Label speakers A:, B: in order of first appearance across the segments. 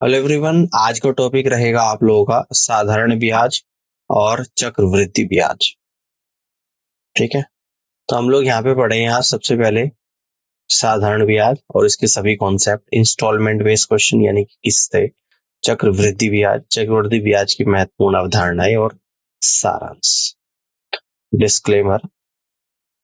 A: Hello everyone, आज का topic रहेगा आप लोगों का साधारण ब्याज और चक्रवृद्धि ब्याज। ठीक है, तो हम लोग यहाँ पे पढ़े हैं आज सबसे पहले साधारण ब्याज और इसके सभी कॉन्सेप्ट, इंस्टॉलमेंट बेस्ड क्वेश्चन यानी कि किस्तें, चक्रवृद्धि ब्याज की महत्वपूर्ण अवधारणाएं और सारांश। डिस्क्लेमर,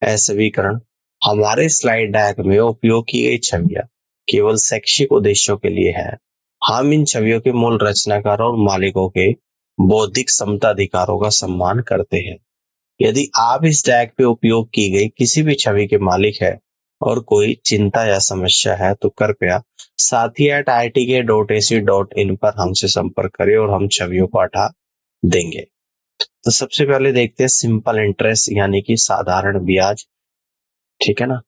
A: असवीकरण, हमारे स्लाइड डेक में उपयोग की गई छवियां केवल शैक्षिक उद्देश्यों के लिए है। हम इन छवियों के मूल रचनाकार और मालिकों के बौद्धिक समताधिकारों का सम्मान करते हैं। यदि आप इस डेक पे उपयोग की गई किसी भी छवि के मालिक है और कोई चिंता या समस्या है तो कृपया sathi@itk.ac.in पर हमसे संपर्क करें और हम छवियों को हटा देंगे। तो सबसे पहले देखते हैं सिंपल इंटरेस्ट यानी कि साधारण ब्याज। ठीक है ना,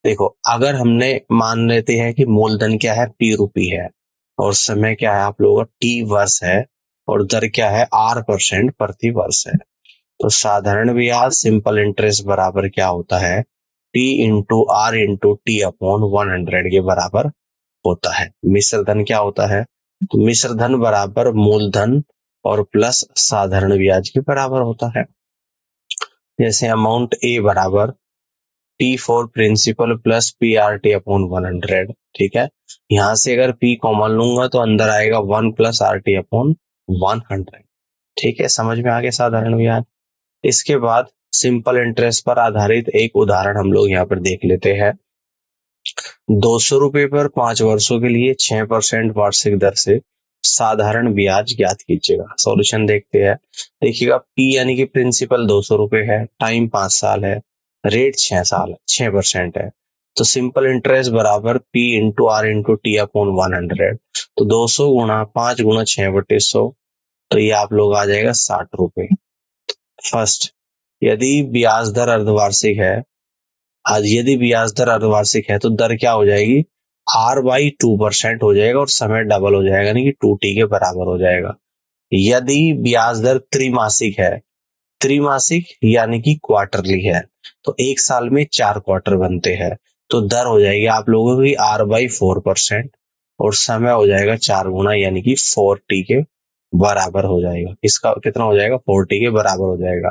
A: देखो अगर हमने मान लेते हैं कि मूलधन क्या है, P है और समय क्या है आप लोगों का T वर्ष है और दर क्या है R% प्रति वर्ष है, तो साधारण ब्याज सिंपल इंटरेस्ट बराबर क्या होता है, T/R/T/T/100 के बराबर होता है। मिश्र धन क्या होता है, तो मिश्र धन बराबर मूलधन और प्लस साधारण ब्याज के बराबर होता है। जैसे अमाउंट ए बराबर P for principal plus PRT/100। ठीक है, यहां से अगर P कॉमन लूंगा तो अंदर आएगा 1 प्लस RT/100। ठीक है, समझ में आ गया साधारण ब्याज। इसके बाद सिंपल इंटरेस्ट पर आधारित एक उदाहरण हम लोग यहाँ पर देख लेते हैं। 200 रुपए पर 5 वर्षों के लिए 6% वार्षिक दर से साधारण ब्याज ज्ञात कीजिएगा। सॉल्यूशन देखते हैं। देखिएगा P यानी कि प्रिंसिपल 200 रुपए है, टाइम 5 साल है, रेट 6 साल 6% है, तो सिंपल इंटरेस्ट बराबर P/R/T/100। तो 200 गुणा 5 गुणा 6/100, तो ये आप लोग आ जाएगा 60 रुपए। फर्स्ट, यदि ब्याज दर अर्धवार्षिक है, आज यदि ब्याज दर अर्धवार्षिक है तो दर क्या हो जाएगी, R/2% हो जाएगा और समय डबल हो जाएगा यानी कि 2T के बराबर हो जाएगा। यदि ब्याज दर त्रिमासिक है, त्रिमासिक यानी कि क्वार्टरली है, तो एक साल में 4 क्वार्टर बनते हैं, तो दर हो जाएगी आप लोगों की R/4% और समय हो जाएगा 4 गुना यानी कि 4T के बराबर हो जाएगा। इसका कितना हो जाएगा, 4T के बराबर हो जाएगा।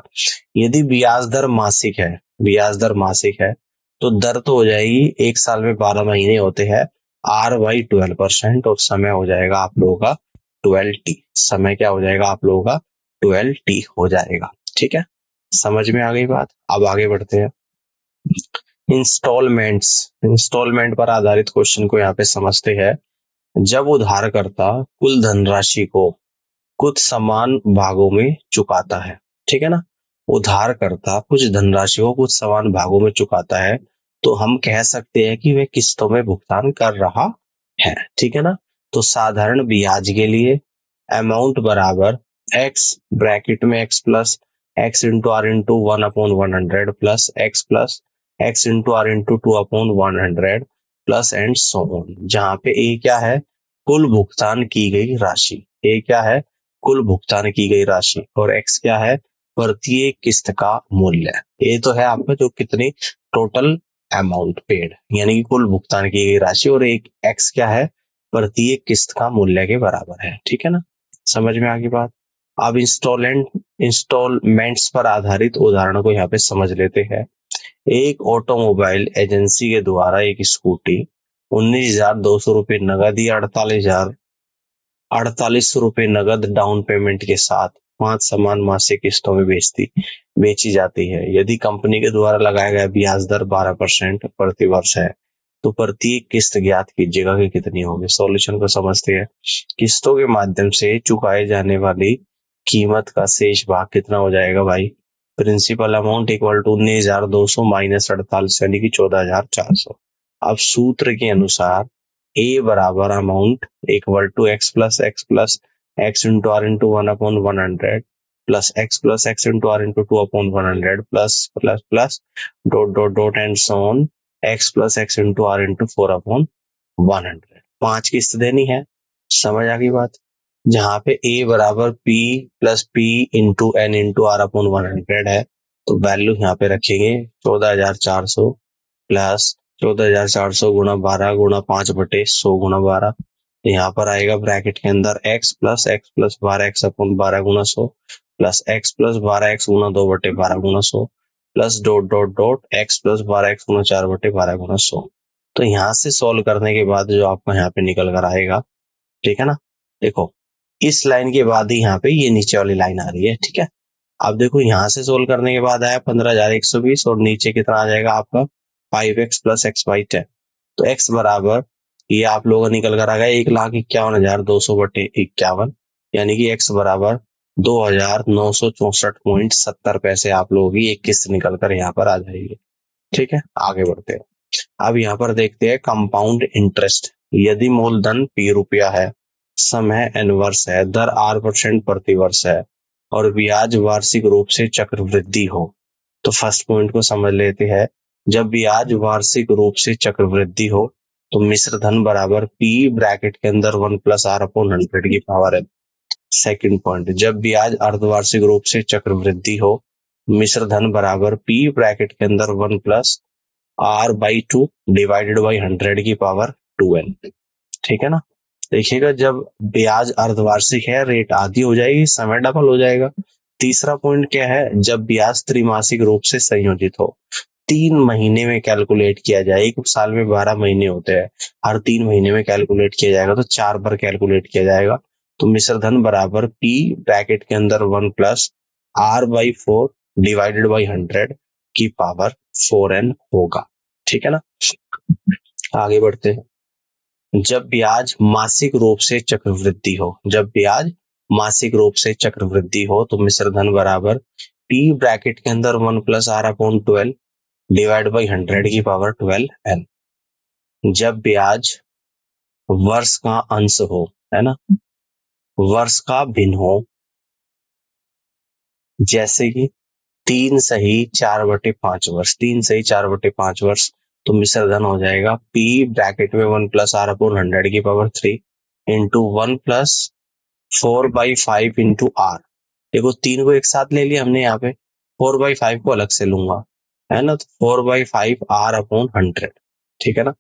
A: यदि ब्याज दर मासिक है, ब्याज दर मासिक है तो दर तो हो जाएगी, एक साल में 12 महीने होते हैं, R/12% और समय हो जाएगा आप लोगों का 12T। समय क्या हो जाएगा आप लोगों का 12T हो जाएगा। ठीक है, समझ में आ गई बात। अब आगे बढ़ते हैं। इंस्टॉलमेंट पर आधारित क्वेश्चन को यहाँ पे समझते हैं। जब उधारकर्ता कुल धनराशि को कुछ समान भागों में चुकाता है, ठीक है ना, उधारकर्ता कुछ धनराशि को कुछ समान भागों में चुकाता है तो हम कह सकते हैं कि वह किस्तों में भुगतान कर रहा है। ठीक है ना, तो साधारण ब्याज के लिए अमाउंट बराबर x ब्रैकेट में x plus x into R into 1/100 plus x into R into 2/100 plus and so on, जहां पे a क्या है, कुल भुगतान की गई राशि, a क्या है, कुल भुगतान की गई राशि, और x क्या है, प्रत्येक किस्त का मूल्य। ये तो है आपका जो कितनी टोटल अमाउंट पेड यानी कि कुल भुगतान की गई राशि, और एक x क्या है, प्रत्येक किस्त का मूल्य के बराबर है। ठीक है ना, समझ में आ गई बात। अब इंस्टॉलमेंट्स पर आधारित उदाहरण को यहाँ पे समझ लेते हैं। एक ऑटोमोबाइल एजेंसी के द्वारा एक स्कूटी 19,200 रुपये नगद या 48,000 रुपये नगद डाउन पेमेंट के साथ 5 समान मासिक किस्तों में बेची जाती है। यदि कंपनी के द्वारा लगाया गया ब्याज दर 12% प्रति वर्ष है तो प्रत्येक किस्त ज्ञात कीजिएगा कि कितनी होगी। सॉल्यूशन को समझते हैं। किस्तों के माध्यम से चुकाए जाने वाली कीमत का शेष भाग कितना हो जाएगा भाई, प्रिंसिपल अमाउंट इक्वल टू 19,200 माइनस 48 यानी कि 14,400। अब सूत्र के अनुसार ए बराबर amount equal to x into R into 1/100 plus x into R into 2/100 plus plus plus dot dot dot and so on x into R into 4/100। 5 किस्त देनी है, समझ आ गई बात। जहां पे a बराबर p into n into R/100 है, तो वैल्यू यहाँ पे रखेंगे 14,400 प्लस 14,400 गुणा 12 गुणा 5/100 गुणा 12 तो यहाँ पर आएगा ब्रैकेट के अंदर x प्लस 12x अपॉन 12 गुना 100 प्लस x प्लस 12x गुना 2/12 गुना 100 plus dot dot dot x plus 12x गुना 4/12 गुना 100। तो यहाँ से सॉल्व करने के बाद जो आपको यहाँ पे निकल कर आएगा, ठीक है ना। देखो इस लाइन के बाद ही यहाँ पे ये नीचे वाली लाइन आ रही है, ठीक है। अब देखो यहाँ से सोल्व करने के बाद आया 15,120 और नीचे कितना आ जाएगा आपका 5x प्लस एक्स बाई 10। तो x बराबर ये आप लोगों का निकल कर आ गया 1,51,200/51, यानी कि x बराबर 2,964.70 आप लोगों की एक किस्त निकल कर यहाँ पर आ जाएगी। ठीक है, आगे बढ़ते हैं। अब यहाँ पर देखते हैं कंपाउंड इंटरेस्ट। यदि मूलधन p रुपया है, समय n वर्ष है, दर r% प्रति वर्ष है और ब्याज वार्षिक रूप से चक्रवृद्धि हो, तो फर्स्ट पॉइंट को समझ लेते हैं। जब ब्याज वार्षिक रूप से चक्रवृद्धि हो तो मिश्र धन बराबर p ब्रैकेट के अंदर 1 प्लस r अपॉन 100 की पावर है। सेकंड पॉइंट, जब ब्याज अर्धवार्षिक रूप से चक्रवृद्धि हो, मिश्र धन बराबर p ब्रैकेट के अंदर 1 प्लस r/2 डिवाइडेड बाई 100 की पावर 2n। ठीक है ना। देखिएगा जब ब्याज अर्धवार्षिक है रेट आधी हो जाएगी, समय डबल हो जाएगा। तीसरा पॉइंट क्या है, जब ब्याज त्रैमासिक रूप से संयोजित हो, 3 महीने में कैलकुलेट किया जाए। एक साल में 12 महीने होते हैं, हर 3 महीने में कैलकुलेट किया जाएगा तो 4 बार कैलकुलेट किया जाएगा। तो मिश्र धन बराबर p ब्रैकेट के अंदर 1 प्लस r/4 डिवाइडेड बाई 100 की पावर 4n होगा। ठीक है ना। आगे बढ़ते हैं। जब ब्याज मासिक रूप से चक्रवृद्धि हो, जब ब्याज मासिक रूप से चक्रवृद्धि हो तो मिश्र धन बराबर p ब्रैकेट के अंदर 1 plus r upon 12 divide by 100 की पावर 12n। जब ब्याज वर्ष का अंश हो, है ना, वर्ष का भिन्न हो, जैसे कि 3 सही 4/5 वर्ष, 3 सही 4/5 वर्ष, तो मिश्र धन हो जाएगा p ब्रैकेट में 1 प्लस r अपॉन 100 की power 3 into 1 plus 4/5 into r। देखो 3 को एक साथ ले लिया हमने, यहाँ पे 4/5 को अलग से लूंगा, है ना, तो 4/5 r अपॉन 100। ठीक है ना।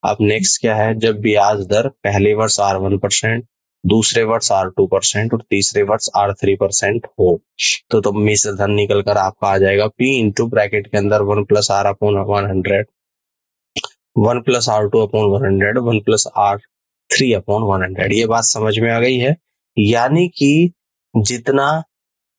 A: अब नेक्स्ट क्या है, जब ब्याज दर पहले वर्ष r1%, दूसरे वर्ष r2% और तीसरे वर्ष r3% हो, तो मिश्र धन निकल कर आपका आ जाएगा p इंटू ब्रैकेट के अंदर 1 plus r upon 100, 1 plus r2 upon 100, 1 plus r3 upon 100। ये बात समझ में आ गई है। यानी कि जितना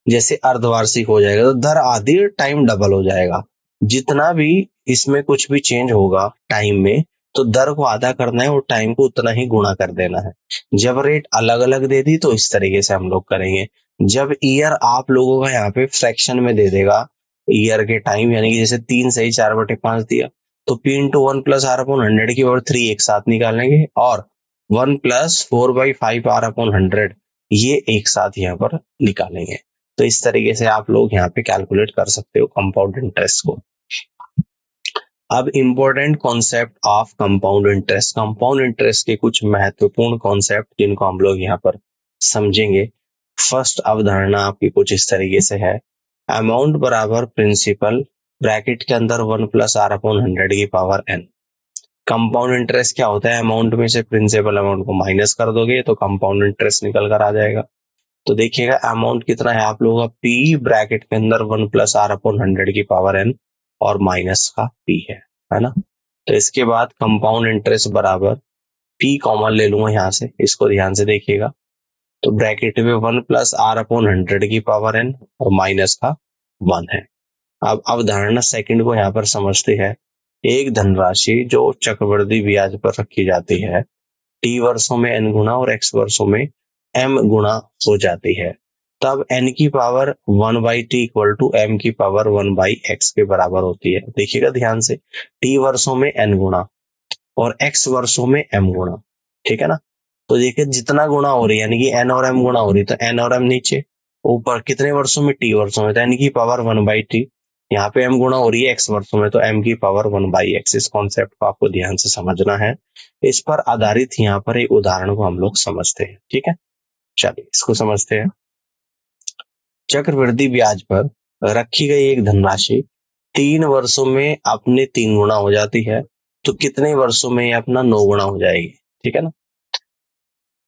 A: जैसे अर्धवार्षिक हो जाएगा तो दर आधी टाइम डबल हो जाएगा। जितना भी इसमें कुछ भी चेंज होगा टाइम में, तो दर को आधा करना है और टाइम को उतना ही गुणा कर देना है। जब रेट अलग अलग दे दी तो इस तरीके से हम लोग करेंगे। जब ईयर आप लोगों का यहाँ पे फ्रैक्शन में दे देगा ईयर के टाइम, यानी कि जैसे 3 सही 4/5 दिया, तो p into 1 plus r upon 100 की पावर 3 एक साथ निकालेंगे और 1 प्लस 4/5 r अपॉन 100 ये एक साथ यहाँ पर निकालेंगे। तो इस तरीके से आप लोग यहाँ पे कैलकुलेट कर सकते हो कंपाउंड इंटरेस्ट को। अब important concept of compound interest, compound interest के कुछ महत्वपूर्ण कॉन्सेप्ट जिनको हम लोग यहाँ पर समझेंगे। फर्स्ट अवधारणा आपकी कुछ इस तरीके से है, अमाउंट बराबर प्रिंसिपल ब्रैकेट के अंदर 1 प्लस r अपॉन 100 की पावर n। कंपाउंड इंटरेस्ट क्या होता है, अमाउंट में से प्रिंसिपल अमाउंट को माइनस कर दोगे तो कंपाउंड इंटरेस्ट निकल कर आ जाएगा। तो देखिएगा अमाउंट कितना है आप लोगों का, p ब्रैकेट के अंदर 1 प्लस r अपॉन 100 की पावर n और माइनस का p है ना। तो इसके बाद कंपाउंड इंटरेस्ट बराबर p कॉमन ले लूंगा यहाँ से, इसको ध्यान से देखिएगा। तो ब्रैकेट में 1 प्लस r अपॉन 100 की पावर n और माइनस का 1 है। अब अवधारणा सेकंड को यहाँ पर समझते हैं। एक धनराशि जो चक्रवृद्धि ब्याज पर रखी जाती है, t वर्षों में n गुना और x वर्षों में m गुना हो जाती है, तब n की power 1/t equal to m की पावर 1/x के बराबर होती है। देखिएगा ध्यान से, t वर्षों में n गुना और x वर्षों में m गुना। ठीक है ना। तो देखिए जितना गुना हो रही है, यानी कि n और m गुना हो रही, तो n और m नीचे, ऊपर कितने वर्षों में, t वर्षों में, तो n की पावर 1/t। यहाँ पे m गुना हो रही है x वर्षों में, तो m की पावर 1/x। इस कॉन्सेप्ट को आपको ध्यान से समझना है। इस पर आधारित यहाँ पर एक उदाहरण को हम लोग समझते हैं। ठीक है, चलिए इसको समझते हैं। चक्रवृद्धि ब्याज पर रखी गई एक धनराशि 3 वर्षों में अपने 3 गुना हो जाती है, तो कितने वर्षों में ये अपना 9 गुना हो जाएगी। ठीक है ना।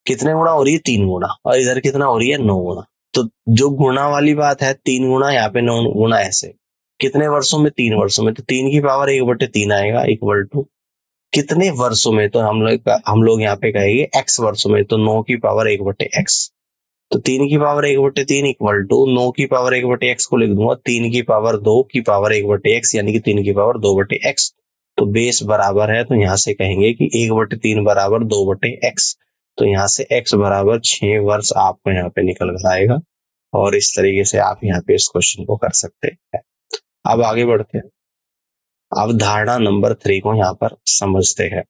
A: कितने गुना हो रही है? 3 गुना। और इधर कितना हो रही है? 9 गुना। तो जो गुणा वाली बात है 3 गुना, यहाँ पे 9 गुना, ऐसे कितने वर्षों में? 3 वर्षों में। तो 3 की पावर 1/3 आएगा इक्वल टू कितने वर्षों में? तो हम लोग यहाँ पे कहेंगे x वर्षों में। तो 9 की पावर 1/x। तो 3 की पावर 1/3 इक्वल टू 9 की पावर 1/x को लिख दूंगा 3 की पावर 2 की पावर 1/x, यानी कि 3 की पावर 2/x। तो बेस बराबर है, तो यहाँ से कहेंगे कि 1/3 बराबर 2/x। तो यहाँ से x बराबर 6 वर्ष आपको यहाँ पे निकल कर आएगा। और इस तरीके से आप यहाँ पे इस क्वेश्चन को कर सकते हैं। अब आगे बढ़ते हैं। अब धारणा नंबर 3 को यहाँ पर समझते हैं।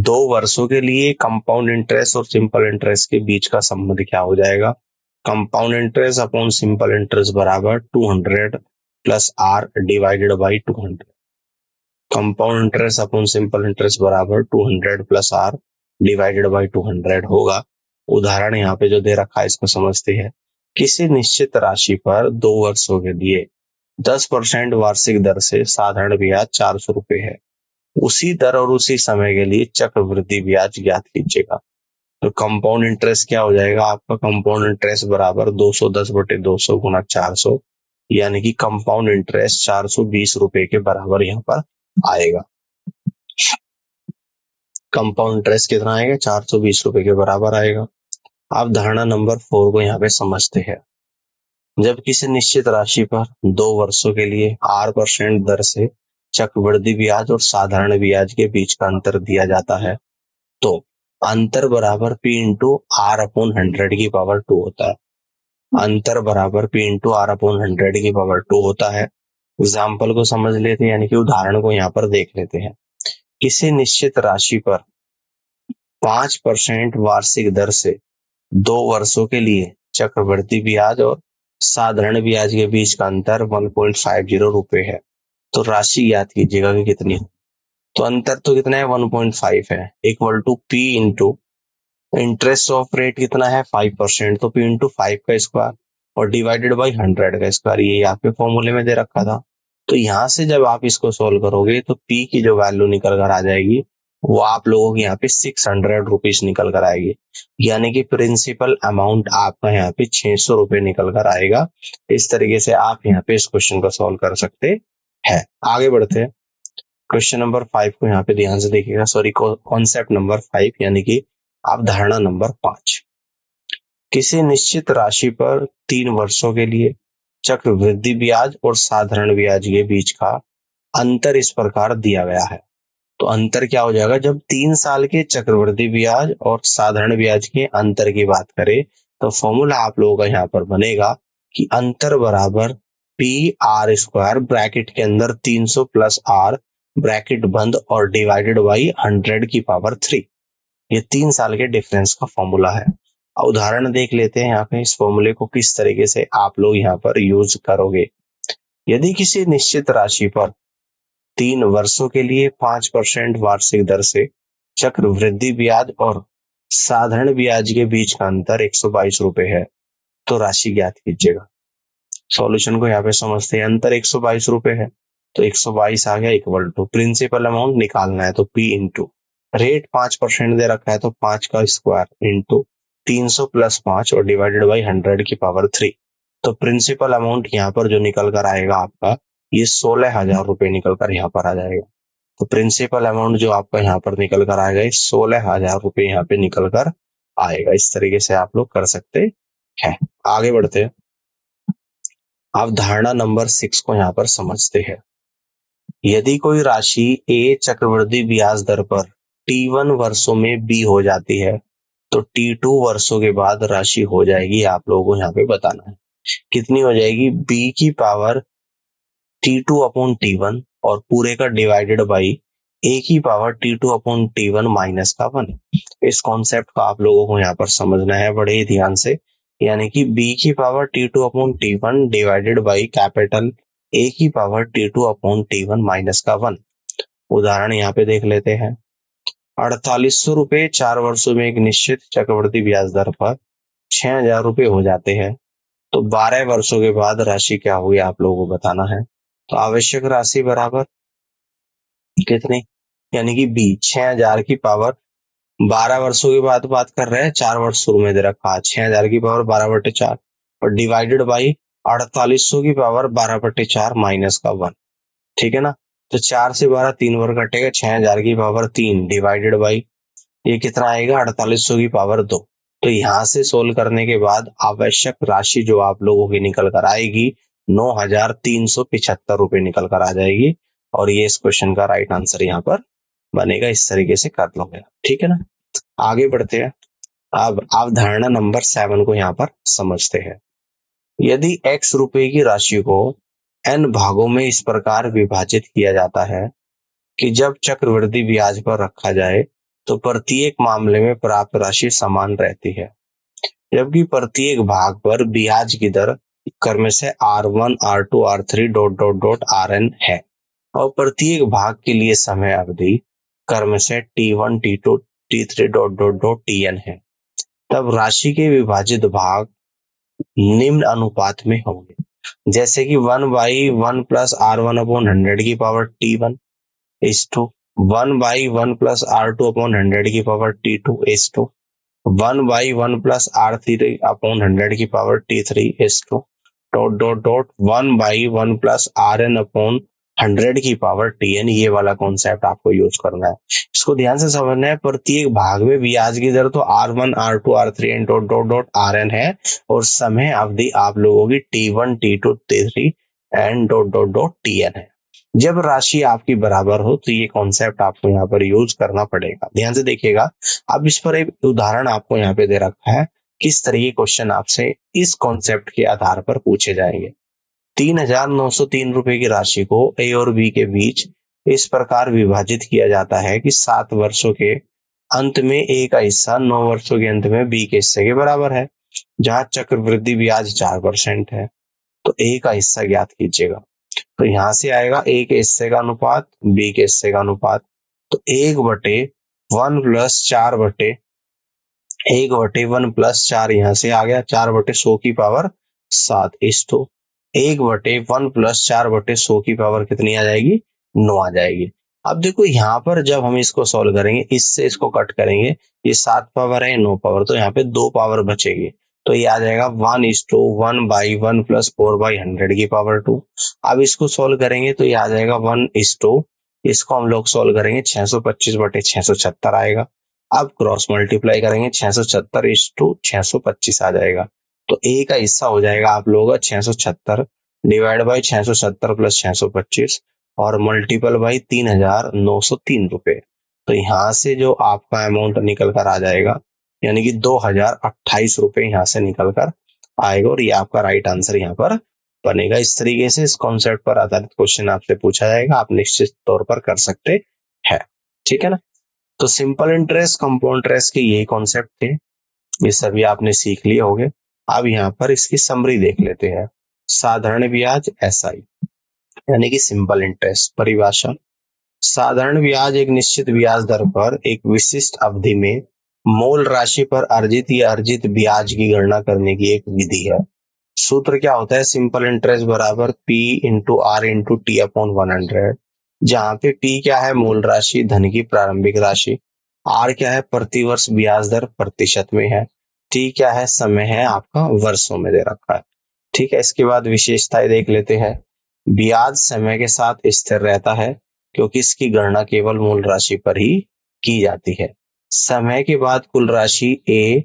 A: 2 वर्षों के लिए कंपाउंड इंटरेस्ट और सिंपल इंटरेस्ट के बीच का संबंध क्या हो जाएगा? Compound interest upon simple interest बराबर 200 plus R divided by 200। Compound interest upon simple interest बराबर 200 प्लस आर डिवाइडेड बाई 200 होगा। उदाहरण यहाँ पे जो दे रखा है इसको समझते हैं। किसी निश्चित राशि पर 2 वर्षों के लिए 10% वार्षिक दर से साधारण ब्याज 400 रुपए है। उसी दर और उसी समय के लिए चक्रवृद्धि ब्याज ज्ञात कीजिएगा। तो कंपाउंड इंटरेस्ट क्या हो जाएगा आपका? कंपाउंड इंटरेस्ट बराबर 210/200 गुना 400, यानी कि कंपाउंड इंटरेस्ट 420 रुपए के बराबर यहाँ पर आएगा। कंपाउंड इंटरेस्ट कितना आएगा? 420 रुपए के बराबर आएगा। आप धारणा नंबर 4 को यहाँ पे समझते हैं। जब किसी निश्चित राशि पर 2 वर्षों के लिए R% दर से चक्रवृद्धि ब्याज और साधारण ब्याज के बीच का अंतर दिया जाता है, तो अंतर बराबर P इंटू आर अपॉन 100 की पावर 2 होता है। अंतर बराबर P इंटू आर अपॉन 100 की पावर 2 होता है। एग्जाम्पल को समझ लेते हैं, यानी कि उदाहरण को यहाँ पर देख लेते हैं। किसी निश्चित राशि पर 5% वार्षिक दर से 2 वर्षों के लिए चक्रवृद्धि ब्याज और साधारण ब्याज के बीच का अंतर 1.50 रुपए है। तो राशि याद कीजिएगा कि कितनी है। तो अंतर तो कितना है? 1.5 है, equal to P into interest of rate कितना है? 5%। तो P इंटू 5 का स्क्वायर और डिवाइडेड बाई 100 का स्क्वायर, ये आपके फॉर्मूले में दे रखा था। तो यहाँ से जब आप इसको सोल्व करोगे तो P की जो वैल्यू निकल कर आ जाएगी वो आप लोगों के यहाँ पे 600 रुपीज निकल कर आएगी, यानी कि प्रिंसिपल अमाउंट आपका यहाँ पे 600 रुपए निकल कर आएगा। इस तरीके से आप यहाँ पे इस क्वेश्चन को सोल्व कर सकते हैं। आगे बढ़ते हैं। क्वेश्चन नंबर 5 को यहाँ पे ध्यान से देखिएगा, सॉरी कॉन्सेप्ट नंबर 5, यानी कि आप धारणा नंबर 5। किसी निश्चित राशि पर 3 वर्षों के लिए चक्रवृद्धि ब्याज और साधारण ब्याज के बीच का अंतर इस प्रकार दिया गया है। तो अंतर क्या हो जाएगा? जब 3 साल के चक्रवृद्धि ब्याज और साधारण ब्याज के अंतर की बात करें तो फॉर्मूला आप लोगों का यहाँ पर बनेगा कि अंतर बराबर पी आर स्क्वायर ब्रैकेट के अंदर 300 प्लस आर ब्रैकेट बंद और डिवाइडेड बाई 100 की पावर 3। ये 3 साल के डिफरेंस का फॉर्मूला है। उदाहरण देख लेते हैं यहाँ पे इस फॉर्मूले को किस तरीके से आप लोग यहाँ पर यूज करोगे। यदि किसी निश्चित राशि पर 3 वर्षों के लिए 5% वार्षिक दर से चक्रवृद्धि ब्याज और साधारण ब्याज के बीच का अंतर 122 रुपए है, तो राशि ज्ञात कीजिएगा। सॉल्यूशन को यहाँ पे समझते हैं। अंतर 122 रुपए है, तो 122 आ गया इक्वल टू प्रिंसिपल अमाउंट निकालना है तो P इंटू रेट 5% दे रखा है तो 5 का स्क्वायर इंटू 300 प्लस 5 और डिवाइडेड बाई 100 की पावर 3। तो प्रिंसिपल अमाउंट यहाँ पर जो निकल कर आएगा आपका, ये 16,000 रुपए निकल कर यहाँ पर आ जाएगा। तो प्रिंसिपल अमाउंट जो आपका यहाँ पर निकल कर आएगा, 16,000 रुपए यहाँ पे निकल कर आएगा। इस तरीके से आप लोग कर सकते हैं। आगे बढ़ते हैं। आप धारणा नंबर 6 को यहाँ पर समझते हैं। यदि कोई राशि A चक्रवृद्धि ब्याज दर पर T1 वर्षों में B हो जाती है, तो T2 वर्षों के बाद राशि हो जाएगी, आप लोगों को यहाँ पे बताना है। कितनी हो जाएगी? B की पावर T2 अपॉन T1 और पूरे का डिवाइडेड बाई A की power T2 upon T1 minus का 1। इस कॉन्सेप्ट को आप लोगों को यहाँ पर समझना है बड़े ही ध्यान से, यानी कि B की power T2 upon T1 divided by capital A की power T2 upon T1 minus का 1। उदाहरण यहाँ पे देख लेते हैं। 4800 रुपए 4 वर्षों में एक निश्चित चक्रवृद्धि ब्याज दर पर 6,000 रुपए हो जाते हैं, तो 12 वर्षों के बाद राशि क्या हुई आप लोगों को बताना है। तो आवश्यक राशि बराबर कितनी? यानी कि B 6,000 की पावर 12 वर्षों की बात कर रहे हैं, 4 वर्ष शुरू में दे रखा है, 6000 की पावर 12/4 और डिवाइडेड बाई 4800 की पावर 12/4 माइनस का 1। ठीक है ना। तो 4 से 12 3 बार कटेगा, 6000 की पावर 3 डिवाइडेड बाई ये कितना आएगा 4800 की पावर 2। तो यहाँ से सोल्व करने के बाद आवश्यक राशि जो आप लोगों की निकल कर आएगी 9375 रुपए निकल कर आ जाएगी। और ये इस क्वेश्चन का राइट आंसर यहाँ पर बनेगा। इस तरीके से कर लोगे, ठीक है ना। आगे बढ़ते हैं। अब अवधारणा नंबर 7 को यहाँ पर समझते हैं। यदि x रुपए की राशि को n भागों में इस प्रकार विभाजित किया जाता है कि जब चक्रवृद्धि ब्याज पर रखा जाए तो प्रत्येक मामले में प्राप्त राशि समान रहती है, जबकि प्रत्येक भाग पर ब्याज की दर क्रमशः R1, R2, R3 dot dot dot Rn है और प्रत्येक भाग के लिए समय अवधि क्रमशः T1, T2, T3 dot dot dot Tn है। तब राशि के विभाजित भाग निम्न अनुपात में होंगे, जैसे कि 1/1 प्लस R1 अपॉन 100 की power T1 is to 1/1 plus R2 upon 100 की power T2 is to 1/1 plus R3 upon 100 की power T3 is to dot dot dot 1/1 plus Rn upon 100 की पावर Tn। ये वाला कॉन्सेप्ट आपको यूज करना है, इसको ध्यान से समझना है। प्रत्येक भाग में ब्याज की दर तो R1, R2, R3 and dot dot dot Rn है और समय अवधि आप लोगों की T1, T2, T3 and dot dot dot Tn है। जब राशि आपकी बराबर हो तो ये कॉन्सेप्ट आपको यहाँ पर यूज करना पड़ेगा। ध्यान से देखिएगा। अब इस पर एक उदाहरण आपको यहाँ पे दे रखा है, किस तरह के क्वेश्चन आपसे इस कॉन्सेप्ट के आधार पर पूछे जाएंगे। 3903 रुपए की राशि को ए और बी के बीच इस प्रकार विभाजित किया जाता है कि 7 वर्षों के अंत में ए का हिस्सा 9 वर्षों के अंत में बी के हिस्से के बराबर है, जहां चक्रवृद्धि ब्याज 4% है। तो ए का हिस्सा ज्ञात कीजिएगा। तो यहां से आएगा ए के हिस्से का अनुपात, बी के हिस्से का अनुपात। तो 1/1 प्लस 1/1 प्लस 4 यहां से आ गया 4/100 की पावर 7 इस तो 1/1 प्लस 4/100 की पावर कितनी आ जाएगी 9 आ जाएगी। अब देखो यहाँ पर जब हम इसको सॉल्व करेंगे, इससे इसको कट करेंगे, ये 7 पावर है 9 पावर, तो यहाँ पे 2 पावर बचेगी। तो ये आ जाएगा 1:1/1 प्लस 4/100 की पावर 2। अब इसको सॉल्व करेंगे तो ये आ जाएगा 1:, इसको हम लोग सॉल्व करेंगे 625/676 आएगा। अब क्रॉस मल्टीप्लाई करेंगे 670/625 आ जाएगा। तो ए का हिस्सा हो जाएगा आप लोगों का 676 डिवाइड बाई 670 प्लस 625 और मल्टीपल बाई 3903 रुपए। तो यहाँ से जो आपका अमाउंट निकल कर आ जाएगा यानी कि 2028 रुपए यहाँ से निकल कर आएगा और ये आपका राइट आंसर यहाँ पर बनेगा। इस तरीके से इस कॉन्सेप्ट पर आधारित क्वेश्चन आपसे पूछा जाएगा, आप निश्चित तौर पर कर सकते हैं। ठीक है ना। तो सिंपल इंटरेस्ट, कंपाउंड इंटरेस्ट के यही कॉन्सेप्ट थे, ये सभी आपने सीख लिए होंगे। अब यहाँ पर इसकी समरी देख लेते हैं। साधारण ब्याज SI यानी कि सिंपल इंटरेस्ट। परिभाषा, साधारण ब्याज एक निश्चित ब्याज दर पर एक विशिष्ट अवधि में मूल राशि पर अर्जित या अर्जित ब्याज की गणना करने की एक विधि है। सूत्र क्या होता है, सिंपल इंटरेस्ट बराबर P into R into T upon 100, जहाँ पे P क्या है मूल राशि धन की प्रारंभिक राशि, R क्या है प्रतिवर्ष ब्याज दर प्रतिशत में है, T क्या है समय है आपका वर्षों में दे रखा है। ठीक है। इसके बाद विशेषताएं देख लेते हैं। ब्याज समय के साथ स्थिर रहता है क्योंकि इसकी गणना केवल मूल राशि पर ही की जाती है। समय के बाद कुल राशि A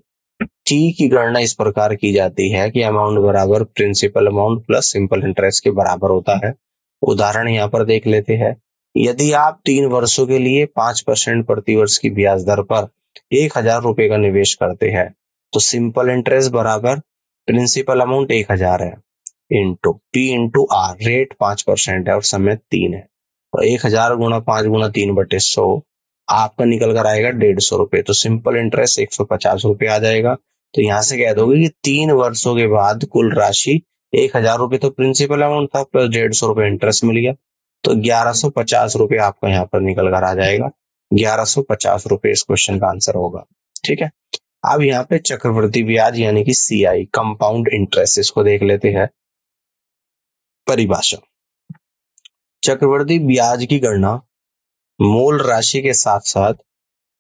A: T की गणना इस प्रकार की जाती है कि अमाउंट बराबर principal amount plus simple interest के बराबर होता है। उदाहरण यहाँ पर देख लेते हैं। यदि आप 3 वर्षों के लिए 5% प्रतिवर्ष की ब्याज दर पर 1000 रुपए का निवेश करते हैं तो सिंपल इंटरेस्ट बराबर प्रिंसिपल अमाउंट 1000 है into P into R, rate 5% है और समय 3 है। तो 1000 गुणा 5 गुणा 3/100 आपका निकल कर आएगा 150 रुपए। तो सिंपल इंटरेस्ट 150 रुपए आ जाएगा। तो यहाँ से कह दोगे कि 3 वर्षों के बाद कुल राशि 1000 रुपए तो प्रिंसिपल अमाउंट था प्लस 150 रुपए इंटरेस्ट मिल गया, तो 1150 रुपए आपका यहाँ पर निकल कर आ जाएगा। 1150 रुपए इस क्वेश्चन का आंसर होगा। ठीक है। अब यहाँ पे चक्रवृद्धि ब्याज यानी कि CI कंपाउंड इंटरेस्ट, इसको देख लेते हैं। परिभाषा, चक्रवृद्धि ब्याज की गणना मूल राशि के साथ साथ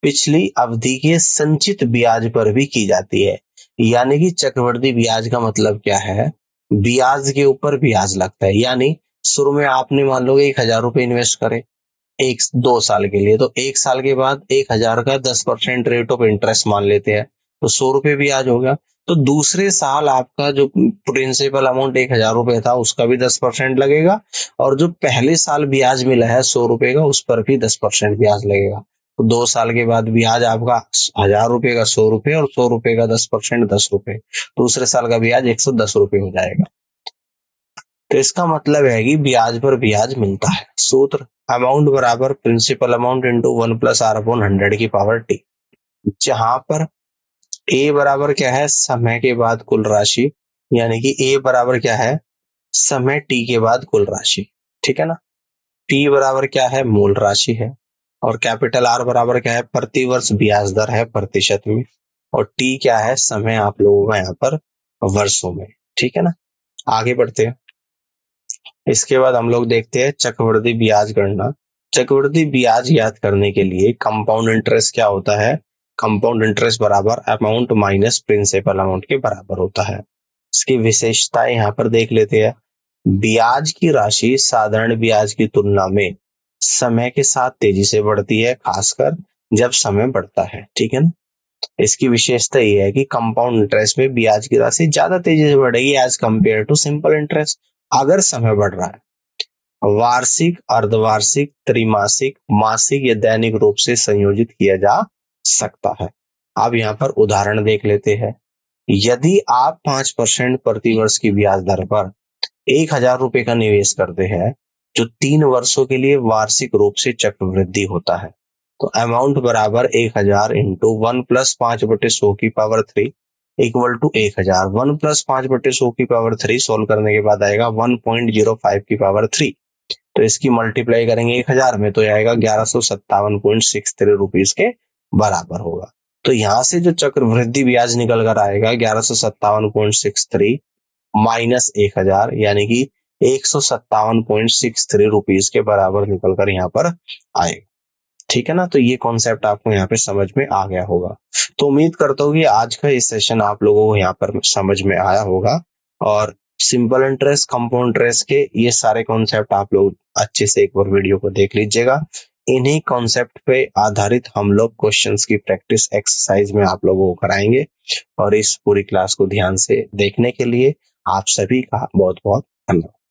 A: पिछली अवधि के संचित ब्याज पर भी की जाती है। यानी कि चक्रवृद्धि ब्याज का मतलब क्या है, ब्याज के ऊपर ब्याज लगता है। यानी शुरू में आपने मान लो 1,000 रुपए इन्वेस्ट करे 2 साल के लिए, तो 1 साल के बाद 1,000 का 10% रेट ऑफ इंटरेस्ट मान लेते हैं, तो 100 रुपए ब्याज हो गया। तो दूसरे साल आपका जो प्रिंसिपल अमाउंट 1,000 रुपए था उसका भी 10% लगेगा, और जो पहले साल ब्याज मिला है 100 रुपए का उस पर भी 10% ब्याज लगेगा। तो 2 साल के बाद ब्याज आपका 1,000 रुपए का 100 रुपए, और 100 रुपए का 10% 10 रुपए, दूसरे साल का ब्याज 110 रुपए हो जाएगा। तो इसका मतलब है कि ब्याज पर ब्याज मिलता है। सूत्र अमाउंट बराबर प्रिंसिपल अमाउंट इंटू 1+r/100 की पावर टी, जहां पर ए बराबर क्या है, समय के बाद कुल राशि, यानी कि ए बराबर क्या है, समय टी के बाद कुल राशि, ठीक है ना। टी बराबर क्या है, मूल राशि है, और कैपिटल आर बराबर क्या है, प्रति वर्ष ब्याज दर है प्रतिशत में, और टी क्या है, समय आप लोगों का यहाँ पर वर्षों में, ठीक है ना। आगे बढ़ते हैं। इसके बाद हम लोग देखते हैं चक्रवृद्धि ब्याज गणना। चक्रवृद्धि ब्याज याद करने के लिए कंपाउंड इंटरेस्ट क्या होता है, कंपाउंड इंटरेस्ट बराबर अमाउंट माइनस प्रिंसिपल अमाउंट के बराबर होता है। इसकी विशेषताएं यहाँ पर देख लेते हैं। ब्याज की राशि साधारण ब्याज की तुलना में समय के साथ तेजी से बढ़ती है, खासकर जब समय बढ़ता है, ठीक है ना। इसकी विशेषता यह है कि कंपाउंड इंटरेस्ट में ब्याज की राशि ज्यादा तेजी से बढ़ेगी as compare to simple interest, अगर समय बढ़ रहा है। वार्षिक, अर्धवार्षिक, त्रैमासिक, मासिक या दैनिक रूप से संयोजित किया जा सकता है। अब यहाँ पर उदाहरण देख लेते हैं। यदि आप 5% प्रति वर्ष की ब्याज दर पर 1,000 रुपए का निवेश करते हैं, जो 3 वर्षों के लिए वार्षिक रूप से चक्रवृद्धि होता है, तो अमाउंट बराबर 1,000 इंटू 1+5/100 की पावर 3 इक्वल टू 1,000। 1+5/100 की पावर 3 सोल्व करने के बाद आएगा 1.05 की पावर 3। तो इसकी मल्टीप्लाई करेंगे 1,000 में, तो आएगा 1157.63 रुपीज के बराबर होगा। तो यहाँ से जो चक्रवृद्धि ब्याज निकल कर आएगा 1157.63 माइनस 1,000, यानी कि 157.63 रुपीज के बराबर निकलकर यहाँ पर आएगा, ठीक है ना। तो ये कॉन्सेप्ट आपको यहाँ पे समझ में आ गया होगा। तो उम्मीद करता हूँ कि आज का ये सेशन आप लोगों को यहाँ पर समझ में आया होगा, और सिंपल इंटरेस्ट, कंपाउंड इंटरेस्ट के ये सारे कॉन्सेप्ट आप लोग अच्छे से एक बार वीडियो को देख लीजिएगा। इन्हीं कॉन्सेप्ट पे आधारित हम लोग क्वेश्चंस की प्रैक्टिस एक्सरसाइज में आप लोगों को कराएंगे, और इस पूरी क्लास को ध्यान से देखने के लिए आप सभी का बहुत बहुत धन्यवाद।